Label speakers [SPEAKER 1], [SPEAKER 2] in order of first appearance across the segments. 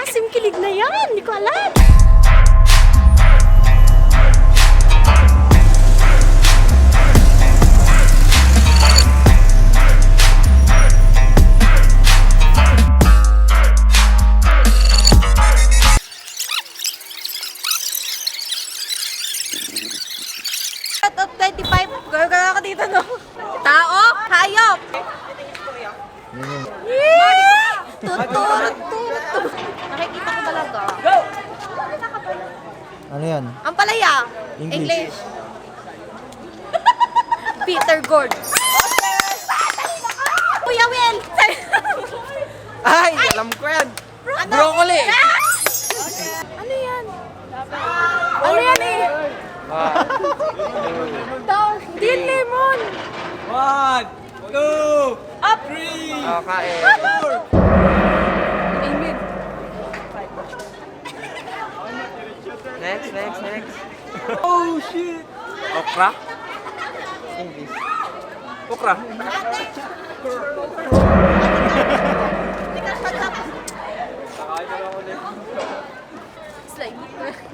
[SPEAKER 1] Asim kilig na yan, hindi ko alam. Out of 25, girl ako dito, no? Tao? Hayop? Tuturo. Nakikita ko talaga. Go!
[SPEAKER 2] Ano yan?
[SPEAKER 1] Ang palaya.
[SPEAKER 2] English.
[SPEAKER 1] Peter Gord. Kuya Will.
[SPEAKER 3] Ay, alam ko yan.
[SPEAKER 1] Ano?
[SPEAKER 3] Broccoli.
[SPEAKER 1] Ano yan? Ano yan eh? Hindi yan lemon.
[SPEAKER 3] 1, 2,
[SPEAKER 1] Up.
[SPEAKER 3] 3. Okay.
[SPEAKER 1] Amen.
[SPEAKER 3] Next. Oh, shit. Okra? English. Okra.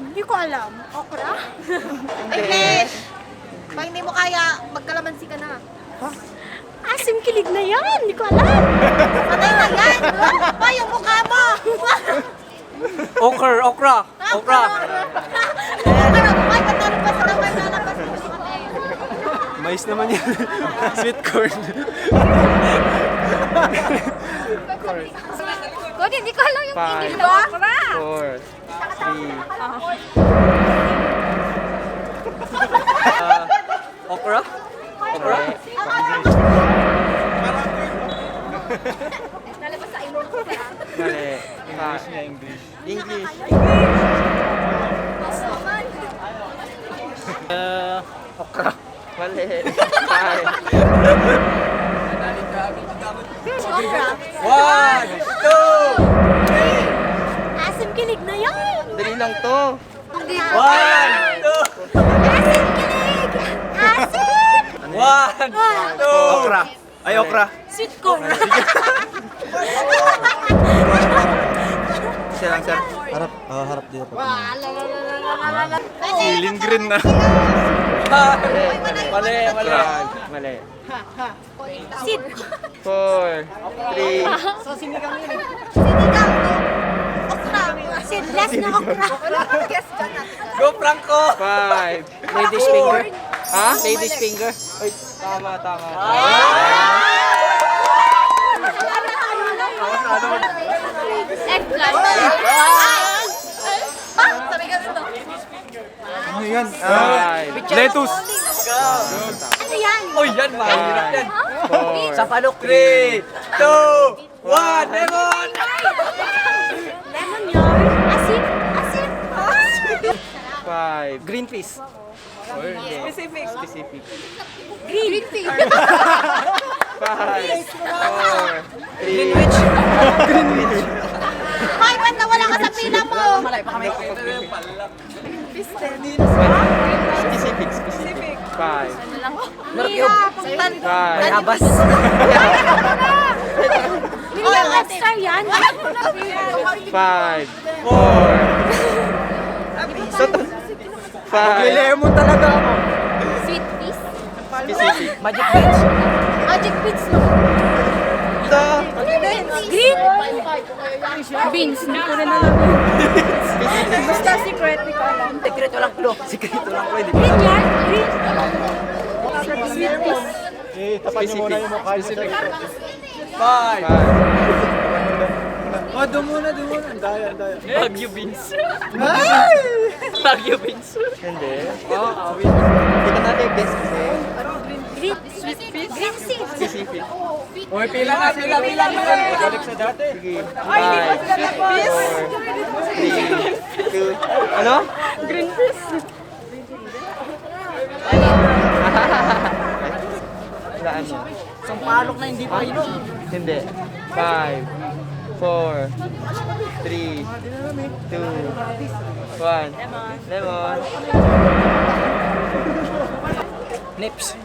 [SPEAKER 1] Hindi ko alam. Okra? English! Pag hindi mo kaya, magkalamansi ka na. Asim kilig na yan! Hindi ko alam. Patay na yan! Pa, yung mukha mo!
[SPEAKER 3] Okra.
[SPEAKER 1] Okra! Ay, patalabas na naman, lalabas mo sa kanya.
[SPEAKER 3] Mais naman yan. Sweet corn.
[SPEAKER 1] God, hindi ko alam yung
[SPEAKER 3] 5,
[SPEAKER 1] English ba?
[SPEAKER 3] 4, 3. Okra?
[SPEAKER 1] Lalabas sa ilong ko kaya.
[SPEAKER 3] Mali. English. Okra. Mali. 5.
[SPEAKER 1] Okra?
[SPEAKER 3] 1, 2.
[SPEAKER 1] Asim kilig na yan!
[SPEAKER 3] Dali lang to.
[SPEAKER 1] Hindi.
[SPEAKER 3] 1, 2.
[SPEAKER 1] Asim kilig! Asim!
[SPEAKER 3] 1, 2. Okra. Ay, okra.
[SPEAKER 1] Sweet corn.
[SPEAKER 3] Siya lang, sir.
[SPEAKER 2] Harap dito po.
[SPEAKER 3] Feeling green na. Mali.
[SPEAKER 1] Sid.
[SPEAKER 3] 4, 3.
[SPEAKER 1] Sinigang to. Okra. Seedless na okra. Guess ka na.
[SPEAKER 3] Go, Franco! 5. Ladies finger. Ha? Ladies finger. Ay, tama.
[SPEAKER 1] Eggplant. Sabi ka dito.
[SPEAKER 2] Ano yan?
[SPEAKER 3] 5. Lettuce.
[SPEAKER 1] Ano yan?
[SPEAKER 3] Uy, yan, mahirap yan. 4.
[SPEAKER 1] Sa
[SPEAKER 3] palok. 3, 2, 1. Lemon!
[SPEAKER 1] Lemon yun. Asim.
[SPEAKER 3] 5. Green peas. Specific.
[SPEAKER 1] Green tea.
[SPEAKER 3] 5, 4, 3.
[SPEAKER 1] Hoy, ba't nawala ka sa pila mo?
[SPEAKER 3] Specific. 5.
[SPEAKER 1] Hirap. Pagtan.
[SPEAKER 3] 5.
[SPEAKER 1] Abas. Million extra yan.
[SPEAKER 3] 5, 4. 5.
[SPEAKER 2] Lemon talaga ako.
[SPEAKER 1] Sweet peas.
[SPEAKER 3] Specific.
[SPEAKER 2] Magic beans.
[SPEAKER 1] Magic beans no. Green. Beans. Hindi ko rin alam yun. Basta secret. Hindi ko alam.
[SPEAKER 3] Sikreto lang ko, hindi.
[SPEAKER 1] Green yan. Green. Sweet peas.
[SPEAKER 2] Tapat niyo muna yung mukha niyo.
[SPEAKER 3] 5.
[SPEAKER 2] Oh, doon muna. Daya.
[SPEAKER 3] Baguio beans. Baguio beans. Hindi. Awit. Kita natin yung best kasi.
[SPEAKER 1] Green. Sweet peas. Green seeds.
[SPEAKER 3] Specific.
[SPEAKER 2] Uy, pila na. Balik sa dati.
[SPEAKER 3] Sige. 5, 4, 3, 2. Ano?
[SPEAKER 1] Green peas.
[SPEAKER 3] Saan mo?
[SPEAKER 2] Sampalok na hindi pa inom.
[SPEAKER 3] Hindi. 5, 4, 3, 2, 1. Lemon.
[SPEAKER 2] Nips.
[SPEAKER 3] Nips.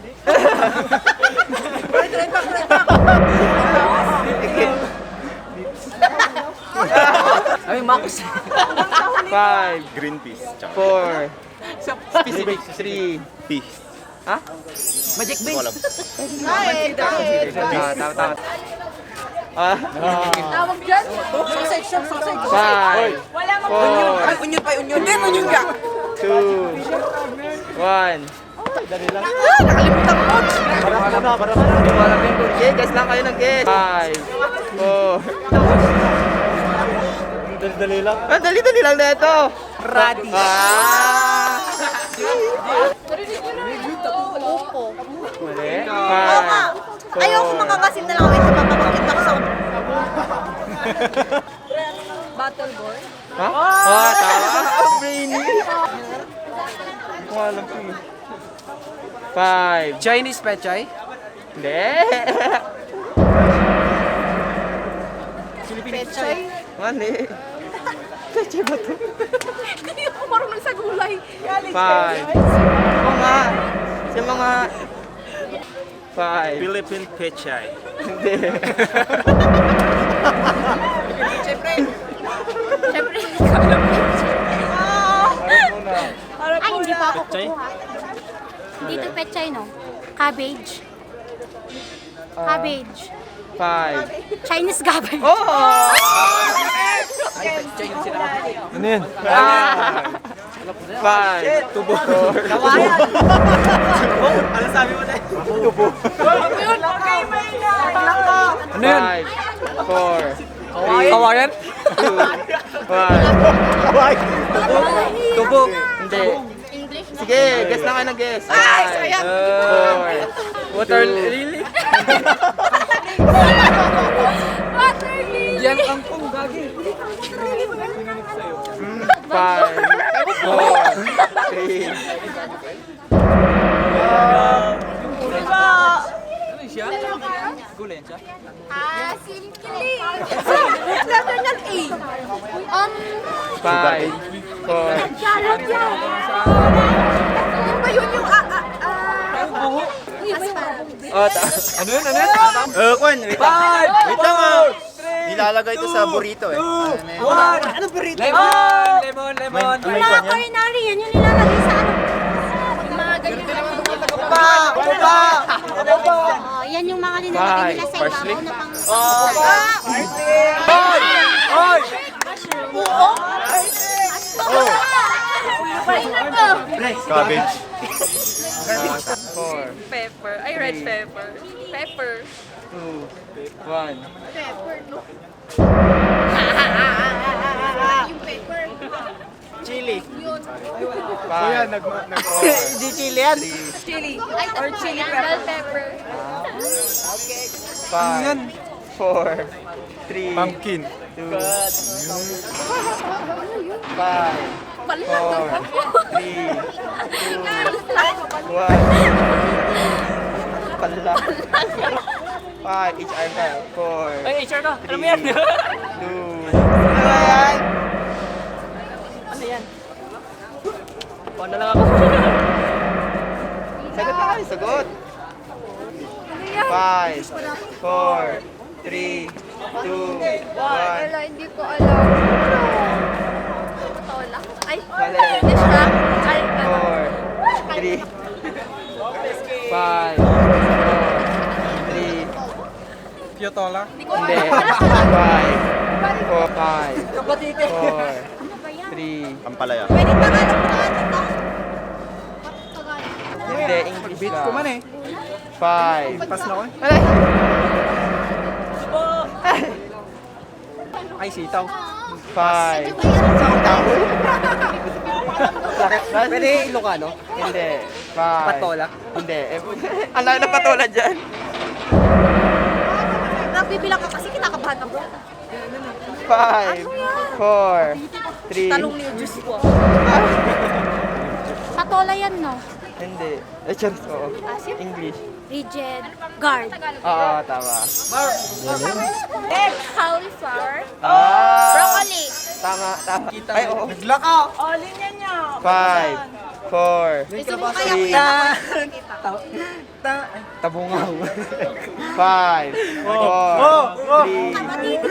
[SPEAKER 3] Ay, Max. 5,
[SPEAKER 4] Green peas. Tsaka
[SPEAKER 3] 4, specific 3.
[SPEAKER 4] peas.
[SPEAKER 3] Ha?
[SPEAKER 2] Magic
[SPEAKER 4] Hindi ko alam.
[SPEAKER 1] Kahit.
[SPEAKER 3] Tama. Ah,
[SPEAKER 1] Tawag dyan.
[SPEAKER 2] Sausage, sausage.
[SPEAKER 3] 5, 4,
[SPEAKER 2] Ay, onion pa, onion. Hindi, onion ka.
[SPEAKER 3] 2, 1.
[SPEAKER 2] Nakalimutan ko.
[SPEAKER 3] Hindi mo alam yung guess. Guess lang kayo ng guess. 5, 4.
[SPEAKER 4] Dali lang.
[SPEAKER 3] Ah, dali lang na ito.
[SPEAKER 2] Radish.
[SPEAKER 3] Ah!
[SPEAKER 1] Upo.
[SPEAKER 3] Mali.
[SPEAKER 1] Oo nga. Ayoko makakasim na lang ako ito. Papapakita ko sa Battle boy?
[SPEAKER 3] Ha? Ah, tama. Brainy. Hindi ko alam ko eh. 5.
[SPEAKER 2] Chinese pechay.
[SPEAKER 3] Hindi.
[SPEAKER 1] Pechay?
[SPEAKER 3] Mali. Peche ba ito?
[SPEAKER 1] Hindi ako marunong sa gulay.
[SPEAKER 3] 5. Ako nga. Siya mga 5.
[SPEAKER 4] Philippine pechay.
[SPEAKER 3] Hindi.
[SPEAKER 2] Siyempre.
[SPEAKER 1] Siyempre. Ay, hindi pa ako kukuha. Dito pechay, no? Cabbage. Cabbage.
[SPEAKER 3] 5.
[SPEAKER 1] Chinese cabbage.
[SPEAKER 3] Oh!
[SPEAKER 2] Ay, pechay yung sila.
[SPEAKER 4] Ano yan?
[SPEAKER 3] 5. Tubo.
[SPEAKER 2] Kawayan.
[SPEAKER 4] Ano sabi mo na?
[SPEAKER 3] Tubo.
[SPEAKER 2] Ako yun. Okay, may na. Ano yun?
[SPEAKER 3] 5, 4,
[SPEAKER 2] Kawayan?
[SPEAKER 3] 2, 1.
[SPEAKER 2] Tubo.
[SPEAKER 3] Hindi.
[SPEAKER 1] English.
[SPEAKER 3] Sige, guess na kayo ng guess.
[SPEAKER 1] Ay, sayang.
[SPEAKER 3] 4,
[SPEAKER 2] Water lily?
[SPEAKER 1] Water lily.
[SPEAKER 2] Yan ang pong gagi.
[SPEAKER 3] 5, 4, 3.
[SPEAKER 2] Ano siya? Gulay siya?
[SPEAKER 1] Simple. Letter ng A.
[SPEAKER 3] 5, 4.
[SPEAKER 1] Charot yan. Yung ba yun yung
[SPEAKER 2] Buho.
[SPEAKER 3] Oh,
[SPEAKER 2] Ano yun? Ano yun?
[SPEAKER 4] Kwan, wait lang.
[SPEAKER 2] 5,
[SPEAKER 4] Wait lang ah. Nilalagay ito sa burrito eh.
[SPEAKER 2] 1. Anong burrito? Lemon.
[SPEAKER 4] May
[SPEAKER 1] mga
[SPEAKER 4] kwan yan?
[SPEAKER 1] culinary. Yan yung nilalagay sa ano. Yung mga ganyan. Oh, yan yung mga nilalagay nila sa
[SPEAKER 3] Parsley?
[SPEAKER 1] ibabaw na pang...
[SPEAKER 2] Oy!
[SPEAKER 4] Cabbage.
[SPEAKER 3] 4,
[SPEAKER 5] Pepper. Ay, red pepper. Pepper.
[SPEAKER 3] 2, 1.
[SPEAKER 4] Chili.
[SPEAKER 3] 5,
[SPEAKER 2] Hindi chili yan.
[SPEAKER 5] Chili. Or chili pepper. Pepper.
[SPEAKER 3] 5, 4, 3,
[SPEAKER 4] Pumpkin.
[SPEAKER 3] 2, 5,
[SPEAKER 5] Pala.
[SPEAKER 3] 4, 3, 2, 1. Pala. 5, each arm na. 4,
[SPEAKER 2] Ay, HR ka. Alam mo yan.
[SPEAKER 3] 2. Ano yan?
[SPEAKER 2] Ano yan? Paano lang ako?
[SPEAKER 3] Sagot na kayo, sagot. 5, 4, 3, 2, 1.
[SPEAKER 5] Wala, hindi ko alam. Patola? Ay,
[SPEAKER 3] Mali.
[SPEAKER 5] English ka? Ay,
[SPEAKER 3] 4, 3, 5, 4, 3.
[SPEAKER 2] Piyotola?
[SPEAKER 3] Hindi. 5, 4, 5, 4, 3.
[SPEAKER 4] Pampalaya.
[SPEAKER 1] Pwede Tagalog na ito.
[SPEAKER 3] Hindi, English
[SPEAKER 2] Beat
[SPEAKER 3] lang.
[SPEAKER 2] ko man eh.
[SPEAKER 3] 5.
[SPEAKER 2] Pas na ko.
[SPEAKER 3] Mali.
[SPEAKER 2] Ay, sitaw.
[SPEAKER 3] 5.
[SPEAKER 2] Pwede Ilocano?
[SPEAKER 3] Hindi. 5.
[SPEAKER 2] Patola?
[SPEAKER 3] Hindi. Ang laki na patola dyan.
[SPEAKER 1] Nagbibilang ka kasi kinakabahan ako.
[SPEAKER 3] 5, 4, 3.
[SPEAKER 1] Talong ni Diyos ko. Patola yan, no?
[SPEAKER 3] Hindi. Charis, oo. English.
[SPEAKER 1] Rigid. Guard.
[SPEAKER 3] Oo, tama.
[SPEAKER 5] cauliflower.
[SPEAKER 3] Ah!
[SPEAKER 1] Broccoli.
[SPEAKER 3] Tama. Ay, oo.
[SPEAKER 2] Nagla ka!
[SPEAKER 3] 5, 4,
[SPEAKER 1] Gusto mo kaya kuya
[SPEAKER 3] tabungaw. 5, 4, 3, 2,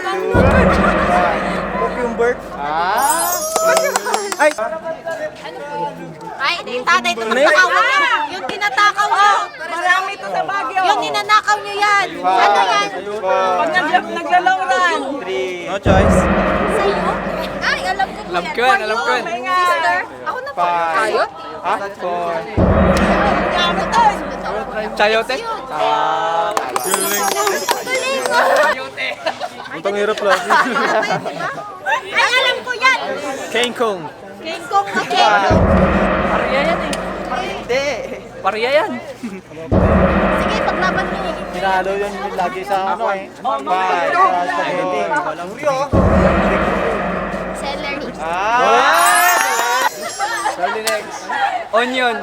[SPEAKER 3] 1.
[SPEAKER 4] Yung bird.
[SPEAKER 3] Ay!
[SPEAKER 1] Ay, tatay, ito tinatakaw niya. Yung tinatakaw niyo.
[SPEAKER 2] Marami to sa Baguio.
[SPEAKER 1] Yung ninanakaw niyo yan. Ano yan?
[SPEAKER 3] 4,
[SPEAKER 2] Naglalong run.
[SPEAKER 3] 3,
[SPEAKER 4] No choice.
[SPEAKER 1] Sa'yo? Ay, alam ko po
[SPEAKER 3] Alam
[SPEAKER 1] yan.
[SPEAKER 3] ko yan, alam ko yan.
[SPEAKER 1] Sister, ako na po.
[SPEAKER 3] 5, ha? 4, Chayote?
[SPEAKER 1] Galing mo.
[SPEAKER 4] Ang hirap lang.
[SPEAKER 1] Ay, alam ko yan.
[SPEAKER 3] King Kong.
[SPEAKER 1] King Kong na King Kong.
[SPEAKER 3] Pariya yan eh. Hindi. Pariya yan.
[SPEAKER 1] Sige, paglaban mo.
[SPEAKER 4] Tinalo yan yung lagi sa ano eh.
[SPEAKER 3] 5,
[SPEAKER 4] Spaghetti. Walang rio.
[SPEAKER 1] Celery.
[SPEAKER 3] Sorry, next. Onion.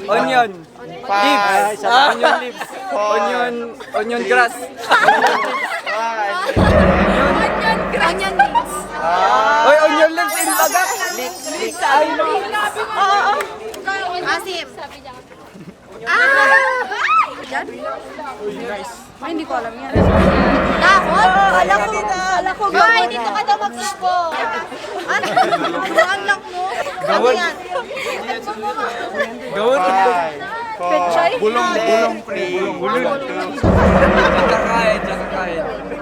[SPEAKER 3] Onion. Leaves. Onion leaves. Onion grass.
[SPEAKER 1] Onion rings.
[SPEAKER 3] Oy, onion leaves in bagat.
[SPEAKER 1] Asim.
[SPEAKER 5] Ay, hindi ko alam yan.
[SPEAKER 1] Dahon? Alam ko. Ay, dito ka daw magsispo. Ano? Buwan lang mo. Ano yan?
[SPEAKER 3] Gawin.
[SPEAKER 4] 5, 4, bulong, pre. Bulong.
[SPEAKER 3] Kakain.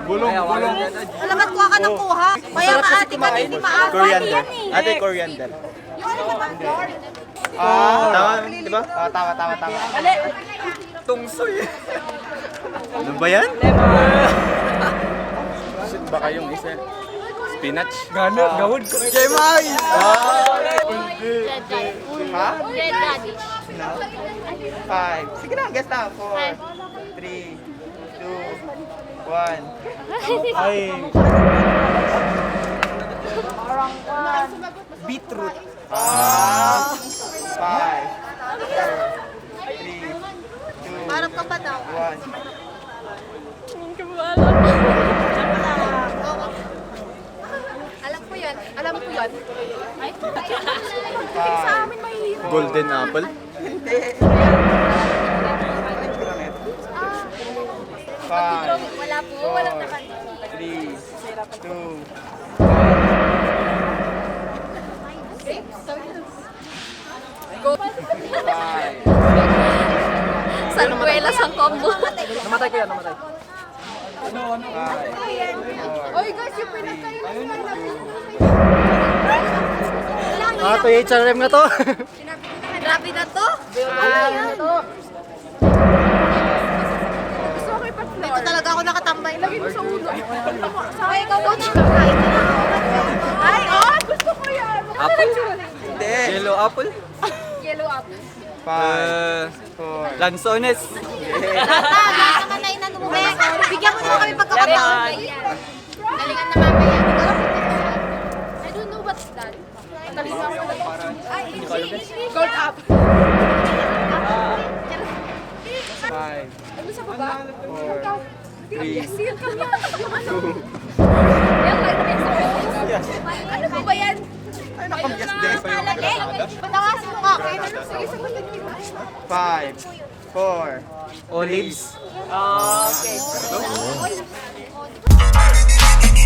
[SPEAKER 4] Bulong.
[SPEAKER 1] Alamat kuha ka ng kuha. Kaya maati ka, hindi maati.
[SPEAKER 4] Coriander.
[SPEAKER 1] Yan eh.
[SPEAKER 4] Ate, coriander.
[SPEAKER 1] Yung ano naman, Lord?
[SPEAKER 4] Tama, di ba? Tama.
[SPEAKER 3] Tungsoy.
[SPEAKER 4] Ano ba yan?
[SPEAKER 3] Baka yung isa. Spinach. Gawin ko. Kay Mai.
[SPEAKER 1] Red radish.
[SPEAKER 3] Ha?
[SPEAKER 1] Red radish.
[SPEAKER 3] 5. Sige na, guess na. 4, 3, 2, 1.
[SPEAKER 4] Ay.
[SPEAKER 3] Beetroot. 5, 4, 3, 2,
[SPEAKER 1] Parang ka ba daw?
[SPEAKER 3] 1.
[SPEAKER 5] Alam ko yan. Alam ko yan. Ay,
[SPEAKER 1] Sa amin mahihirap.
[SPEAKER 4] Golden apple.
[SPEAKER 3] 5,
[SPEAKER 5] wala po. Walang naman.
[SPEAKER 3] 3, 2,
[SPEAKER 5] Sanbuelas ang combo.
[SPEAKER 3] Namatay ko yan, namatay.
[SPEAKER 5] Oy, guys, yung pinagkailan.
[SPEAKER 4] To HRM nga to.
[SPEAKER 1] Grabe na to.
[SPEAKER 5] Gusto ko ipa-floor.
[SPEAKER 1] Dito talaga ako nakatambay.
[SPEAKER 5] Lagay mo sa ulo.
[SPEAKER 1] Ay, ikaw ba na? Kahit na.
[SPEAKER 5] Ay, gusto ko yan.
[SPEAKER 3] Apple? Hindi. Yellow apple?
[SPEAKER 5] Yellow apple.
[SPEAKER 3] 5, 4. Lanzones.
[SPEAKER 1] Tama naman na inanumuhe. Bigyan mo naman kami pagkakataon. Galingan na mamaya.
[SPEAKER 5] I don't know what's that. Ay, gold up.
[SPEAKER 3] 5,
[SPEAKER 5] Ano sa baba?
[SPEAKER 3] 4, 3,
[SPEAKER 5] Seal ka niya. Yung ano? Yan, like this. Ano ba yan?
[SPEAKER 4] Ay, nakabigas din pa yung
[SPEAKER 1] Patawasin mo nga.
[SPEAKER 5] Sige, sagutin mo.
[SPEAKER 3] 5, 4. Olives.
[SPEAKER 2] Okay.